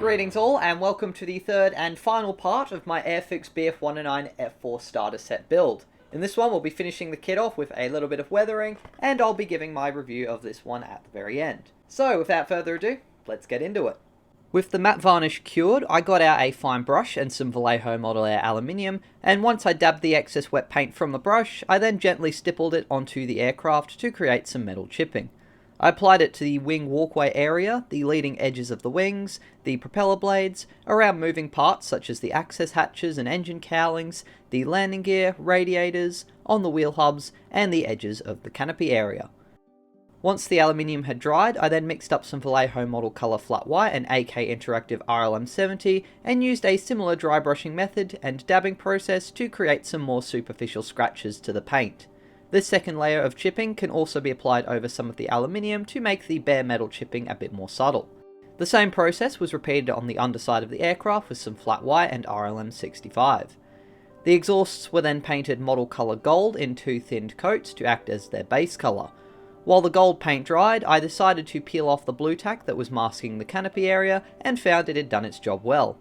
Greetings all, and welcome to the third and final part of my Airfix Bf 109 F-4 starter set build. In this one we'll be finishing the kit off with a little bit of weathering, and I'll be giving my review of this one at the very end. So without further ado, let's get into it. With the matte varnish cured, I got out a fine brush and some Vallejo Model Air aluminium, and once I dabbed the excess wet paint from the brush, I then gently stippled it onto the aircraft to create some metal chipping. I applied it to the wing walkway area, the leading edges of the wings, the propeller blades, around moving parts such as the access hatches and engine cowlings, the landing gear, radiators, on the wheel hubs, and the edges of the canopy area. Once the aluminium had dried, I then mixed up some Vallejo Model Colour Flat White and AK Interactive RLM70 and used a similar dry brushing method and dabbing process to create some more superficial scratches to the paint. This second layer of chipping can also be applied over some of the aluminium to make the bare metal chipping a bit more subtle. The same process was repeated on the underside of the aircraft with some flat white and RLM65. The exhausts were then painted model colour gold in two thinned coats to act as their base colour. While the gold paint dried, I decided to peel off the blue tack that was masking the canopy area and found it had done its job well.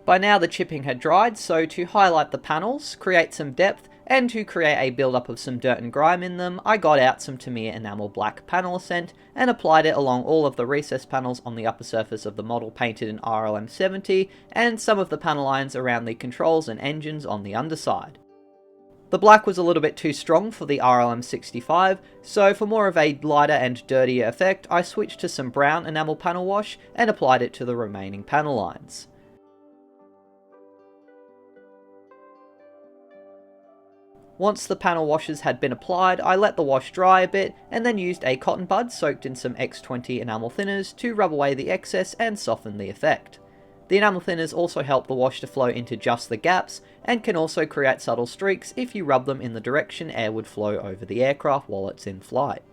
By now the chipping had dried, so to highlight the panels, create some depth, and to create a build-up of some dirt and grime in them, I got out some Tamiya Enamel Black panel scent and applied it along all of the recess panels on the upper surface of the model painted in RLM70 and some of the panel lines around the controls and engines on the underside. The black was a little bit too strong for the RLM65, so for more of a lighter and dirtier effect, I switched to some brown enamel panel wash and applied it to the remaining panel lines. Once the panel washes had been applied, I let the wash dry a bit and then used a cotton bud soaked in some X20 enamel thinners to rub away the excess and soften the effect. The enamel thinners also help the wash to flow into just the gaps and can also create subtle streaks if you rub them in the direction air would flow over the aircraft while it's in flight.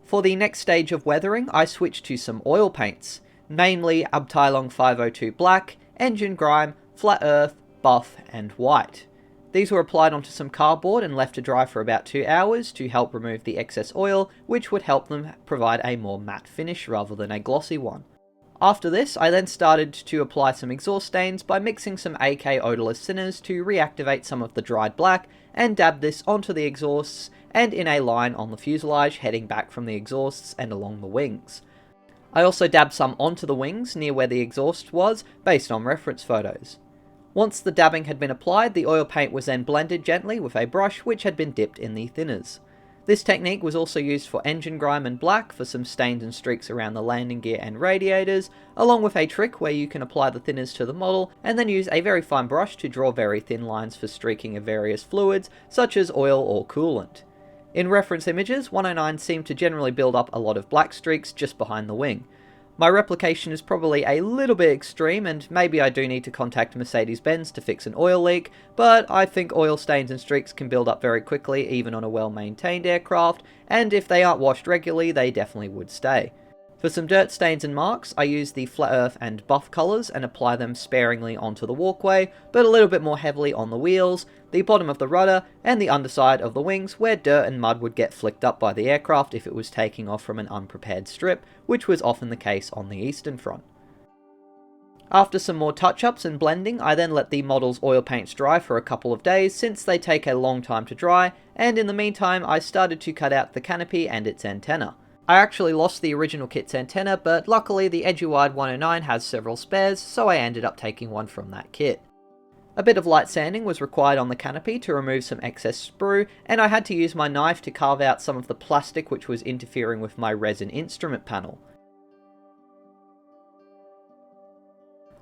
For the next stage of weathering, I switched to some oil paints, namely Abteilung 502 Black, Engine Grime, Flat Earth, Buff, and White. These were applied onto some cardboard and left to dry for about 2 hours to help remove the excess oil, which would help them provide a more matte finish rather than a glossy one. After this, I then started to apply some exhaust stains by mixing some AK odorless thinners to reactivate some of the dried black and dab this onto the exhausts and in a line on the fuselage heading back from the exhausts and along the wings. I also dabbed some onto the wings near where the exhaust was based on reference photos. Once the dabbing had been applied, the oil paint was then blended gently with a brush which had been dipped in the thinners. This technique was also used for engine grime and black for some stains and streaks around the landing gear and radiators, along with a trick where you can apply the thinners to the model and then use a very fine brush to draw very thin lines for streaking of various fluids such as oil or coolant. In reference images, 109 seemed to generally build up a lot of black streaks just behind the wing. My replication is probably a little bit extreme, and maybe I do need to contact Mercedes-Benz to fix an oil leak, but I think oil stains and streaks can build up very quickly even on a well-maintained aircraft, and if they aren't washed regularly, they definitely would stay. For some dirt stains and marks, I use the Flat Earth and Buff colours and apply them sparingly onto the walkway, but a little bit more heavily on the wheels, the bottom of the rudder, and the underside of the wings where dirt and mud would get flicked up by the aircraft if it was taking off from an unprepared strip, which was often the case on the Eastern Front. After some more touch-ups and blending, I then let the model's oil paints dry for a couple of days since they take a long time to dry, and in the meantime I started to cut out the canopy and its antenna. I actually lost the original kit's antenna, but luckily the Edgewide 109 has several spares, so I ended up taking one from that kit. A bit of light sanding was required on the canopy to remove some excess sprue, and I had to use my knife to carve out some of the plastic which was interfering with my resin instrument panel.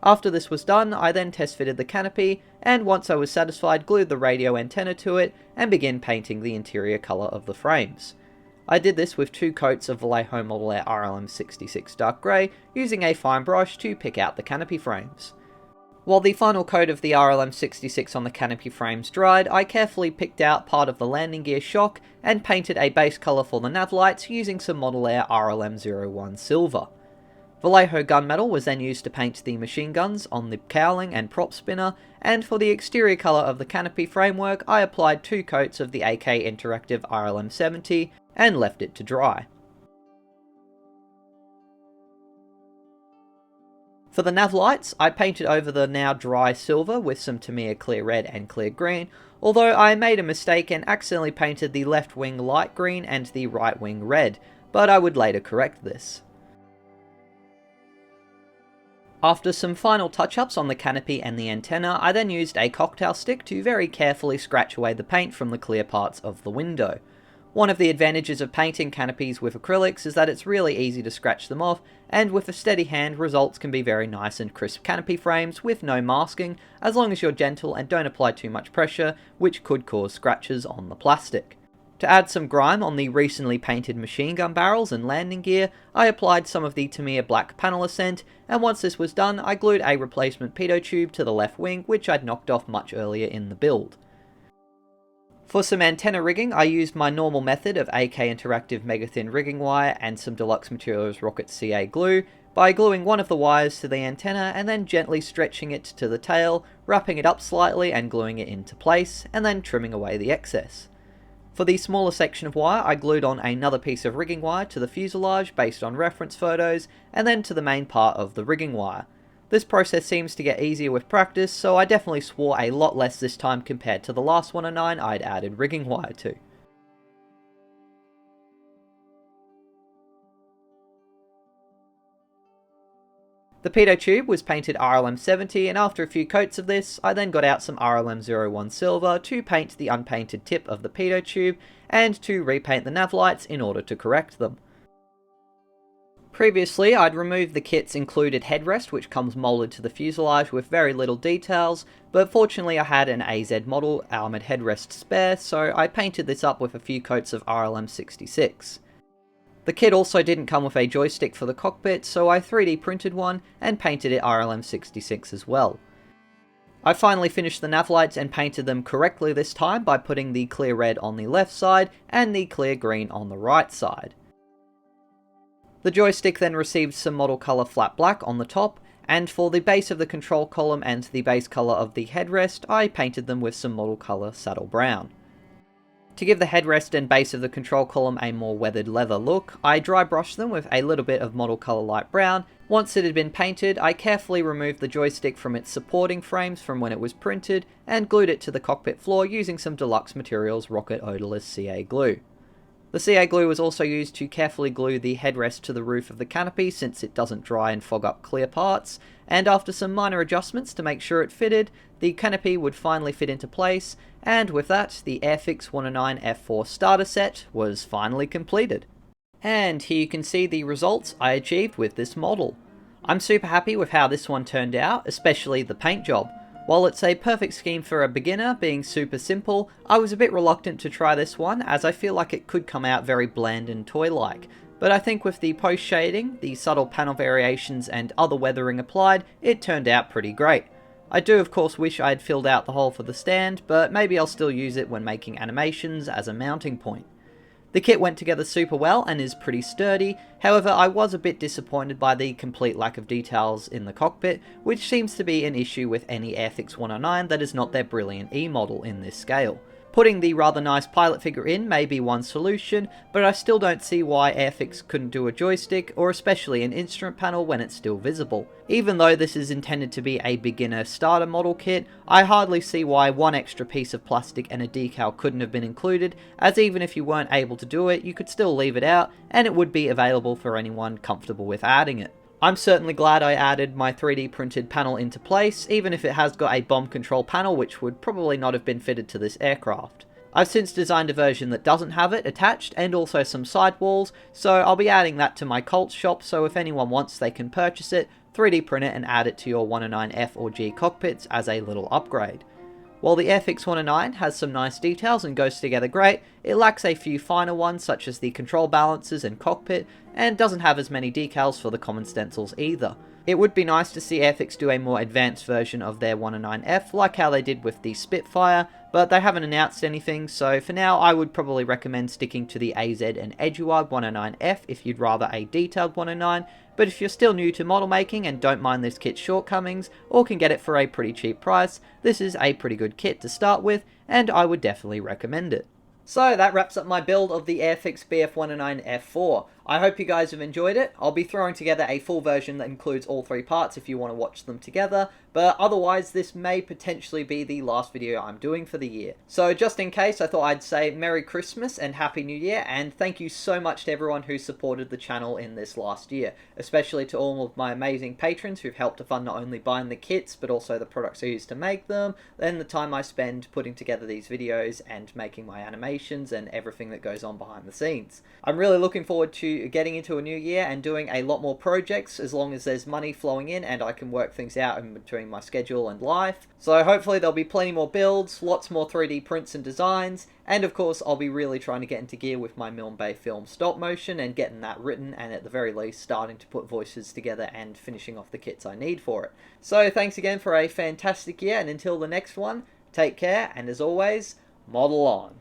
After this was done, I then test fitted the canopy, and once I was satisfied, glued the radio antenna to it and began painting the interior colour of the frames. I did this with 2 coats of Vallejo Model Air RLM66 Dark Grey, using a fine brush to pick out the canopy frames. While the final coat of the RLM66 on the canopy frames dried, I carefully picked out part of the landing gear shock and painted a base colour for the nav lights using some Model Air RLM01 Silver. Vallejo gunmetal was then used to paint the machine guns on the cowling and prop spinner, and for the exterior colour of the canopy framework I applied 2 coats of the AK Interactive RLM70 and left it to dry. For the nav lights, I painted over the now dry silver with some Tamiya clear red and clear green, although I made a mistake and accidentally painted the left wing light green and the right wing red, but I would later correct this. After some final touch-ups on the canopy and the antenna, I then used a cocktail stick to very carefully scratch away the paint from the clear parts of the window. One of the advantages of painting canopies with acrylics is that it's really easy to scratch them off, and with a steady hand, results can be very nice and crisp canopy frames with no masking, as long as you're gentle and don't apply too much pressure, which could cause scratches on the plastic. To add some grime on the recently painted machine gun barrels and landing gear, I applied some of the Tamiya black panel accent, and once this was done, I glued a replacement pitot tube to the left wing, which I'd knocked off much earlier in the build. For some antenna rigging, I used my normal method of AK Interactive Mega Thin rigging wire and some Deluxe Materials Rocket CA glue by gluing one of the wires to the antenna and then gently stretching it to the tail, wrapping it up slightly and gluing it into place, and then trimming away the excess. For the smaller section of wire, I glued on another piece of rigging wire to the fuselage based on reference photos, and then to the main part of the rigging wire. This process seems to get easier with practice, so I definitely swore a lot less this time compared to the last 109 I'd added rigging wire to. The pitot tube was painted RLM 70, and after a few coats of this, I then got out some RLM 01 silver to paint the unpainted tip of the pitot tube and to repaint the nav lights in order to correct them. Previously, I'd removed the kit's included headrest, which comes moulded to the fuselage with very little details, but fortunately I had an AZ model armoured headrest spare, so I painted this up with a few coats of RLM 66. The kit also didn't come with a joystick for the cockpit, so I 3D printed one and painted it RLM 66 as well. I finally finished the nav lights and painted them correctly this time by putting the clear red on the left side and the clear green on the right side. The joystick then received some model colour flat black on the top, and for the base of the control column and the base colour of the headrest, I painted them with some model colour saddle brown. To give the headrest and base of the control column a more weathered leather look, I dry brushed them with a little bit of model colour light brown. Once it had been painted, I carefully removed the joystick from its supporting frames from when it was printed, and glued it to the cockpit floor using some Deluxe Materials Rocket Odorless CA glue. The CA glue was also used to carefully glue the headrest to the roof of the canopy since it doesn't dry and fog up clear parts, and after some minor adjustments to make sure it fitted, the canopy would finally fit into place, and with that, the Airfix 109 F-4 starter set was finally completed. And here you can see the results I achieved with this model. I'm super happy with how this one turned out, especially the paint job. While it's a perfect scheme for a beginner, being super simple, I was a bit reluctant to try this one as I feel like it could come out very bland and toy-like. But I think with the post shading, the subtle panel variations and other weathering applied, it turned out pretty great. I do of course wish I had filled out the hole for the stand, but maybe I'll still use it when making animations as a mounting point. The kit went together super well and is pretty sturdy, however I was a bit disappointed by the complete lack of details in the cockpit, which seems to be an issue with any Airfix 109 that is not their brilliant E model in this scale. Putting the rather nice pilot figure in may be one solution, but I still don't see why Airfix couldn't do a joystick, or especially an instrument panel when it's still visible. Even though this is intended to be a beginner starter model kit, I hardly see why one extra piece of plastic and a decal couldn't have been included, as even if you weren't able to do it, you could still leave it out, and it would be available for anyone comfortable with adding it. I'm certainly glad I added my 3D printed panel into place, even if it has got a bomb control panel which would probably not have been fitted to this aircraft. I've since designed a version that doesn't have it attached, and also some sidewalls, so I'll be adding that to my Colts shop, so if anyone wants they can purchase it, 3D print it and add it to your 109F or G cockpits as a little upgrade. While the Airfix 109 has some nice details and goes together great, it lacks a few finer ones such as the control balances and cockpit, and doesn't have as many decals for the common stencils either. It would be nice to see Airfix do a more advanced version of their 109F like how they did with the Spitfire, but they haven't announced anything, so for now I would probably recommend sticking to the AZ and Eduard 109F if you'd rather a detailed 109, but if you're still new to model making and don't mind this kit's shortcomings, or can get it for a pretty cheap price, this is a pretty good kit to start with, and I would definitely recommend it. So that wraps up my build of the Airfix Bf 109 F4. I hope you guys have enjoyed it. I'll be throwing together a full version that includes all 3 parts if you want to watch them together, but otherwise this may potentially be the last video I'm doing for the year. So just in case, I thought I'd say Merry Christmas and Happy New Year, and thank you so much to everyone who supported the channel in this last year, especially to all of my amazing patrons who've helped to fund not only buying the kits, but also the products I use to make them, then the time I spend putting together these videos and making my animations and everything that goes on behind the scenes. I'm really looking forward to getting into a new year and doing a lot more projects as long as there's money flowing in and I can work things out in between my schedule and life. So hopefully there'll be plenty more builds, lots more 3D prints and designs, and of course I'll be really trying to get into gear with my Milne Bay film stop motion and getting that written, and at the very least starting to put voices together and finishing off the kits I need for it. So thanks again for a fantastic year, and until the next one, take care, and as always, model on.